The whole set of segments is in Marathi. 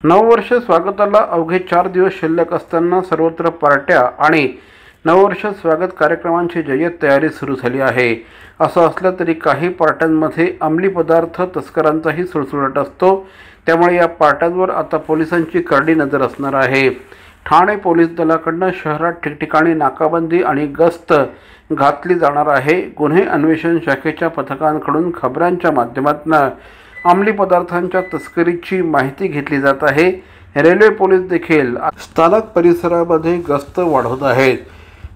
नववर्ष स्वागताला अवघे 4 दिवस शिल्लक असताना सर्वत्र पार्ट्या आणि नववर्ष स्वागत कार्यक्रमांची जय्यत तयारी सुरू झाली आहे। असं असलं तरी काही पार्ट्यांमध्ये अंमली पदार्थ तस्करांचाही सुळसुळाट असतो, त्यामुळे या पार्ट्यांवर आता पोलिसांची करडी नजर असणार आहे। ठाणे पोलीस दलाकडून शहरात ठिकठिकाणी नाकाबंदी आणि गस्त घातली जाणार आहे। गुन्हे अन्वेषण शाखेच्या पथकांकडून खबरांच्या माध्यमातून अंमली पदार्थांच्या तस्करीची माहिती घेतली जात आहे। रेल्वे पोलीस देखील स्थानक परिसरामध्ये गस्त वाढवत आहेत।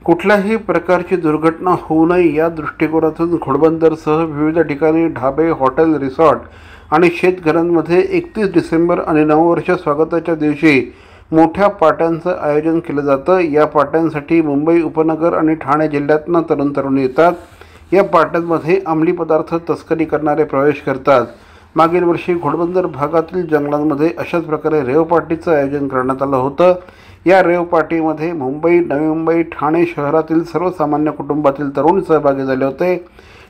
कुठल्याही प्रकारची दुर्घटना होऊ नये या दृष्टिकोनातून घोडबंदरसह विविध ठिकाणी ढाबे, हॉटेल, रिसॉर्ट आणि शेतघरांमध्ये 31 डिसेंबर आणि नववर्ष स्वागताच्या दिवशी मोठ्या पार्ट्यांचं आयोजन केलं जातं। या पार्ट्यांसाठी मुंबई उपनगर आणि ठाणे जिल्ह्यातून तरुण येतात। या पार्ट्यांमध्ये अंमली पदार्थ तस्करी करणारे प्रवेश करतात। मागील वर्षी घोडबंदर भागातील जंगलांमध्ये अशाच प्रकारे रेव पार्टीचं आयोजन करण्यात आलं होतं। या रेव पार्टीमध्ये मुंबई, नवी मुंबई, ठाणे शहरातील सर्वसामान्य कुटुंबातील तरुण सहभागी झाले होते।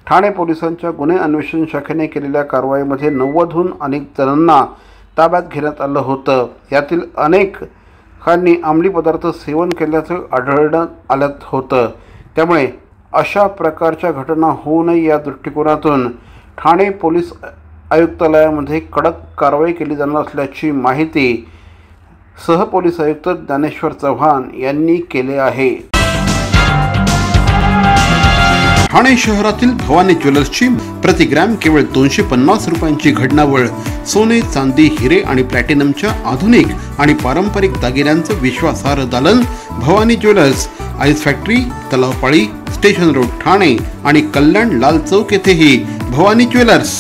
ठाणे पोलिसांच्या गुन्हे अन्वेषण शाखेने केलेल्या कारवाईमध्ये 90हून अधिक जणांना ताब्यात घेण्यात आलं होतं। यातील अनेकांनी अंमली पदार्थ सेवन केल्याचं आढळून आलं होतं। त्यामुळे अशा प्रकारच्या घटना होऊ नये या दृष्टिकोनातून ठाणे पोलीस आयुक्तालयामध्ये कडक कारवाई केली जाणार असल्याची माहिती सहपोलीस आयुक्त ज्ञानेश्वर चव्हाण यांनी केले आहे। ठाणे शहरातील भवानी ज्वेलर्सची प्रति ग्रॅम केवळ 250 रुपयांची घडणावळ सोने, चांदी, हिरे आणि प्लॅटिनमच्या आधुनिक आणि पारंपरिक दागिन्यांचं विश्वासार्ह दालन Bhavani jewellers, ice factory, Talao Pali, station road, Thane आणि कल्याण लाल चौक येथेही भवानी ज्वेलर्स।